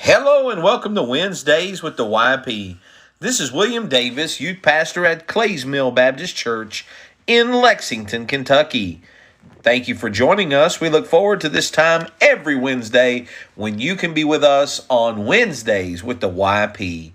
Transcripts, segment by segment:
Hello and welcome to Wednesdays with the YP. This is William Davis, youth pastor at Clays Mill Baptist Church in Lexington, Kentucky. Thank you for joining us. We look forward to this time every Wednesday when you can be with us on Wednesdays with the YP.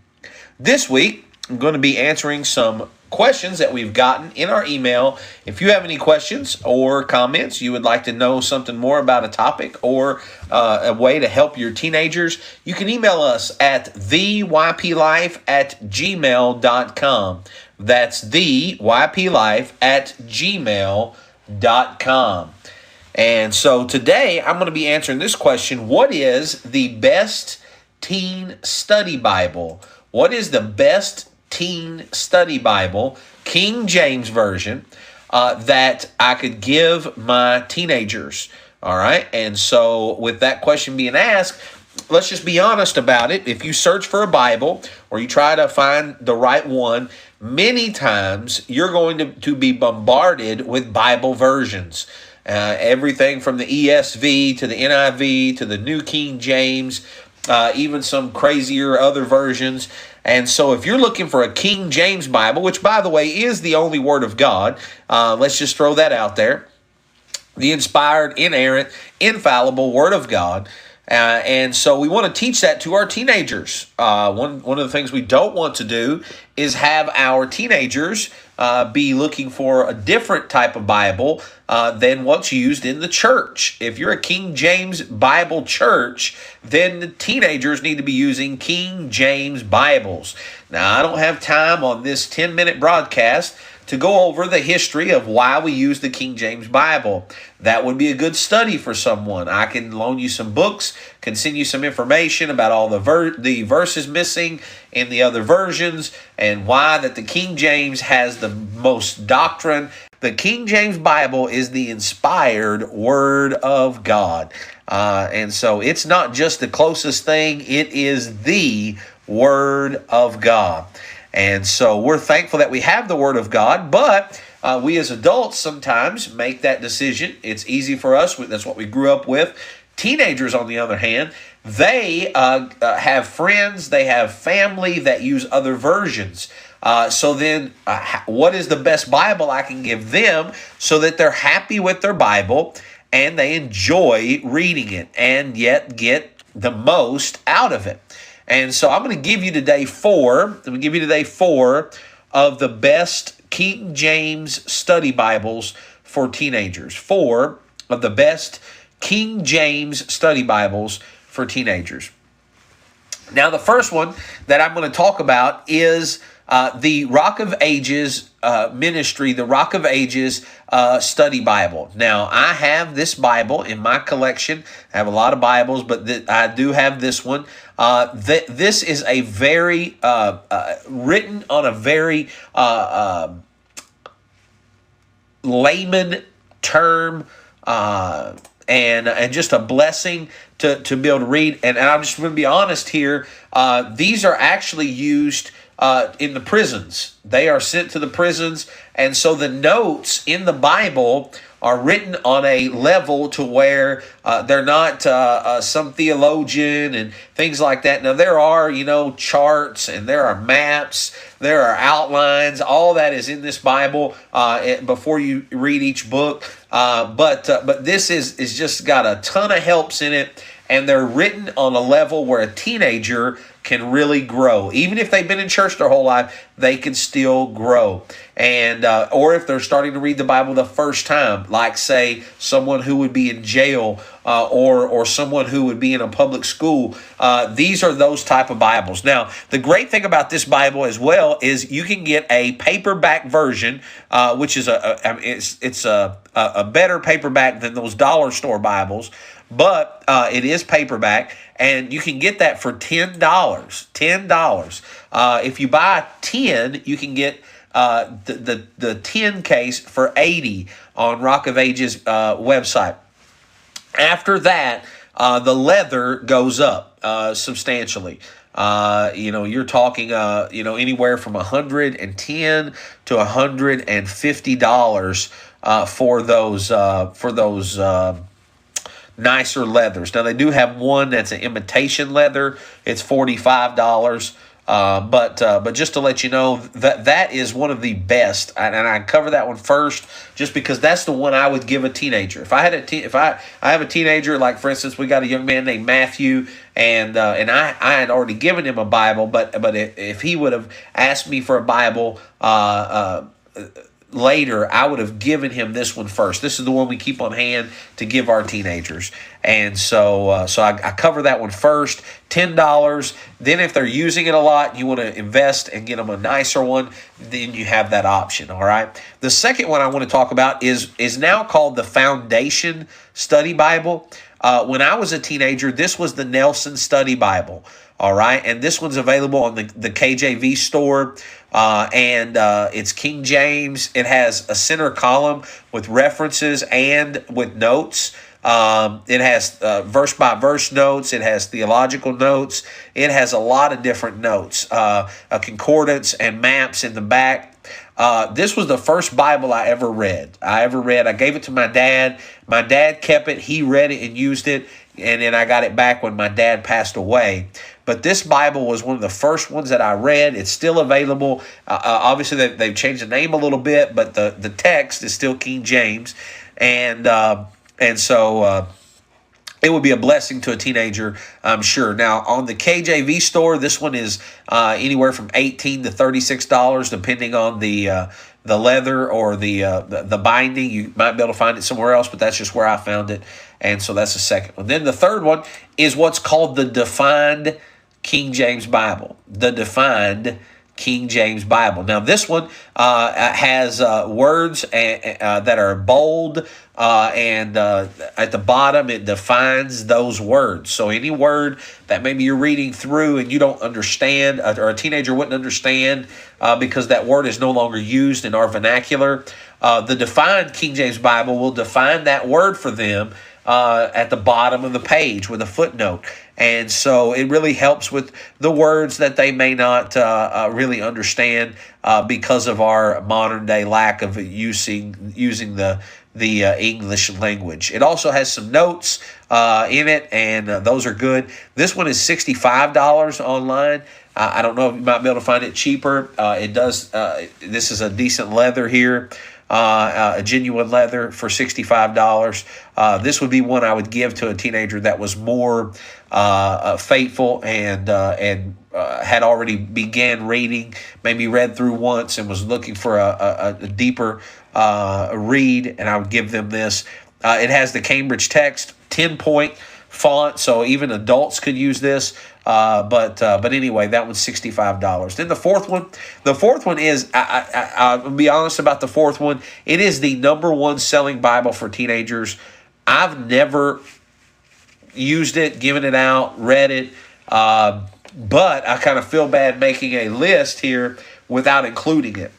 This week, I'm going to be answering some questions that we've gotten in our email. If you have any questions or comments, you would like to know something more about a topic or a way to help your teenagers, you can email us at theyplife@gmail.com. That's theyplife@gmail.com. And so today I'm going to be answering this question: what is the best teen study Bible? What is the best teen study Bible, King James Version, that I could give my teenagers? All right. And so with that question being asked, let's just be honest about it. If you search for a Bible or you try to find the right one, many times you're going to be bombarded with Bible versions. Everything from the ESV to the NIV to the New King James, even some crazier other versions. And so if you're looking for a King James Bible, which, by the way, is the only Word of God, let's just throw that out there. The inspired, inerrant, infallible Word of God. And so we want to teach that to our teenagers. One of the things we don't want to do is have our teenagers be looking for a different type of Bible than what's used in the church. If you're a King James Bible church, then the teenagers need to be using King James Bibles. Now, I don't have time on this 10-minute broadcast to go over the history of why we use the King James Bible. That would be a good study for someone. I can loan you some books, can send you some information about all the verses missing in the other versions and why that the King James has the most doctrine. The King James Bible is the inspired Word of God. And so it's not just the closest thing, it is the Word of God. And so we're thankful that we have the Word of God, but we as adults sometimes make that decision. It's easy for us. That's what we grew up with. Teenagers, on the other hand, they have friends, they have family that use other versions. So then what is the best Bible I can give them so that they're happy with their Bible and they enjoy reading it and yet get the most out of it? And so I'm going to give you today four of the best King James study Bibles for teenagers. 4 of the best King James study Bibles for teenagers. Now, the first one that I'm going to talk about is the Rock of Ages ministry, the Rock of Ages study Bible. Now, I have this Bible in my collection. I have a lot of Bibles, but I do have this one. This is a very written on a very layman term, and just a blessing to be able to read. And I'm just going to be honest here. These are actually used in the prisons. They are sent to the prisons, and so the notes in the Bible are written on a level to where they're not some theologian and things like that. Now, there are, charts and there are maps, there are outlines. All that is in this Bible before you read each book. But this is just got a ton of helps in it, and they're written on a level where a teenager can really grow. Even if they've been in church their whole life, they can still grow. And or if they're starting to read the Bible the first time, like, say, someone who would be in jail or someone who would be in a public school, these are those type of Bibles. Now, the great thing about this Bible as well is you can get a paperback version, which is it's a better paperback than those dollar store Bibles, but it is paperback, and you can get that for $10. $10. If you buy 10, you can get the 10 case for $80 on Rock of Ages website. After that, the leather goes up substantially. You're talking anywhere from $110 to $150 for those nicer leathers. Now they do have one that's an imitation leather. It's $45. But just to let you know that is one of the best, and I cover that one first, just because that's the one I would give a teenager. If I had I have a teenager, like for instance, we got a young man named Matthew, and I had already given him a Bible, but if he would have asked me for a Bible later, I would have given him this one first. This is the one we keep on hand to give our teenagers. And so I cover that one first, $10. Then if they're using it a lot, you want to invest and get them a nicer one, then you have that option, all right? The second one I want to talk about is now called the Foundation Study Bible. When I was a teenager, this was the Nelson Study Bible. All right, and this one's available on the KJV store, and it's King James. It has a center column with references and with notes. It has verse by verse notes. It has theological notes. It has a lot of different notes, a concordance and maps in the back. This was the first Bible I ever read. I gave it to my dad. My dad kept it. He read it and used it, and then I got it back when my dad passed away. But this Bible was one of the first ones that I read. It's still available. Obviously, they've changed the name a little bit, but the text is still King James. And so it would be a blessing to a teenager, I'm sure. Now, on the KJV store, this one is anywhere from $18 to $36, depending on the leather or the binding. You might be able to find it somewhere else, but that's just where I found it. And so that's the second one. Then the third one is what's called the Defined King James Bible. The Defined King James Bible. Now, this one has words that are bold, and at the bottom, it defines those words. So any word that maybe you're reading through and you don't understand, or a teenager wouldn't understand because that word is no longer used in our vernacular, the Defined King James Bible will define that word for them at the bottom of the page with a footnote. And so it really helps with the words that they may not really understand because of our modern day lack of using the English language. It also has some notes in it, and those are good. This one is $65 online. I don't know if you might be able to find it cheaper. It does. This is a decent leather here. A genuine leather for $65. This would be one I would give to a teenager that was more faithful and had already began reading, maybe read through once and was looking for a deeper read, and I would give them this. It has the Cambridge text, 10-point font, so even adults could use this. But anyway, that one's $65. Then the fourth one is, I'll be honest about the fourth one. It is the #1 selling Bible for teenagers. I've never used it, given it out, read it, but I kind of feel bad making a list here without including it.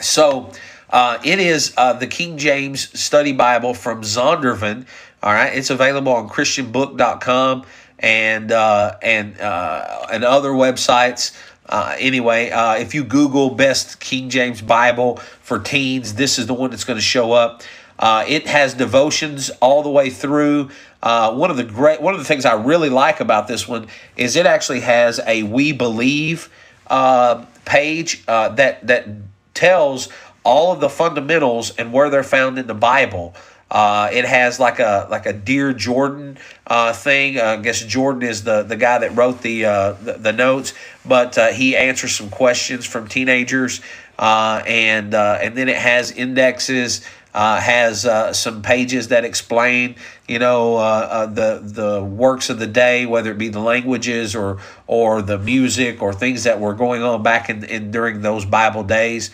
So it is the King James Study Bible from Zondervan. All right, it's available on ChristianBook.com and other websites. Anyway, if you Google Best King James Bible for Teens, this is the one that's going to show up. It has devotions all the way through. One of the things I really like about this one is it actually has a We Believe page that tells all of the fundamentals and where they're found in the Bible. It has like a Dear Jordan thing. I guess Jordan is the guy that wrote the notes, but he answers some questions from teenagers, and then it has indexes. Has some pages that explain, the works of the day, whether it be the languages or the music or things that were going on back in during those Bible days.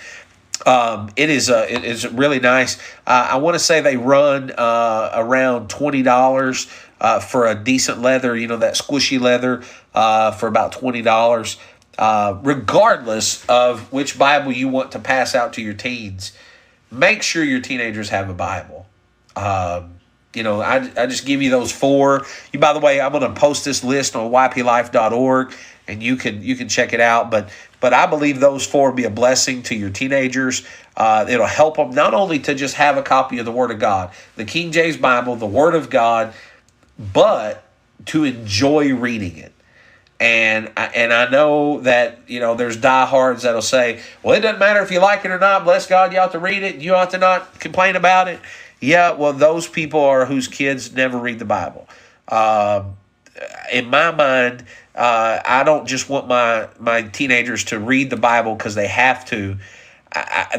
It is really nice. I want to say they run around $20 for a decent leather, that squishy leather, for about $20. Regardless of which Bible you want to pass out to your teens, make sure your teenagers have a Bible. I just give you those four. By the way, I'm going to post this list on yplife.org, and you can check it out. But But I believe those four will be a blessing to your teenagers. It'll help them not only to just have a copy of the Word of God, the King James Bible, the Word of God, but to enjoy reading it. And I know that, there's diehards that'll say, well, it doesn't matter if you like it or not. Bless God, you ought to read it. You ought to not complain about it. Yeah, well, those people are whose kids never read the Bible. In my mind, I don't just want my teenagers to read the Bible because they have to.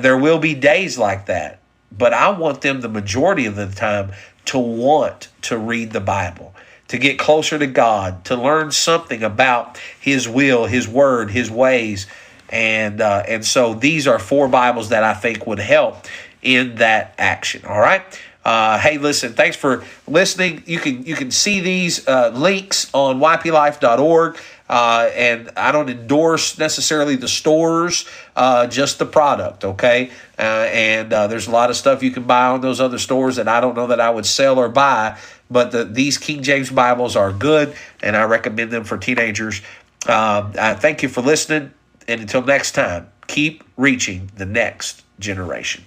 There will be days like that, but I want them the majority of the time to want to read the Bible, to get closer to God, to learn something about His will, His word, His ways. And so these are four Bibles that I think would help in that action. All right. Hey, listen, thanks for listening. You can see these links on yplife.org. And I don't endorse necessarily the stores, just the product, okay? And there's a lot of stuff you can buy on those other stores that I don't know that I would sell or buy, but these King James Bibles are good, and I recommend them for teenagers. I thank you for listening, and until next time, keep reaching the next generation.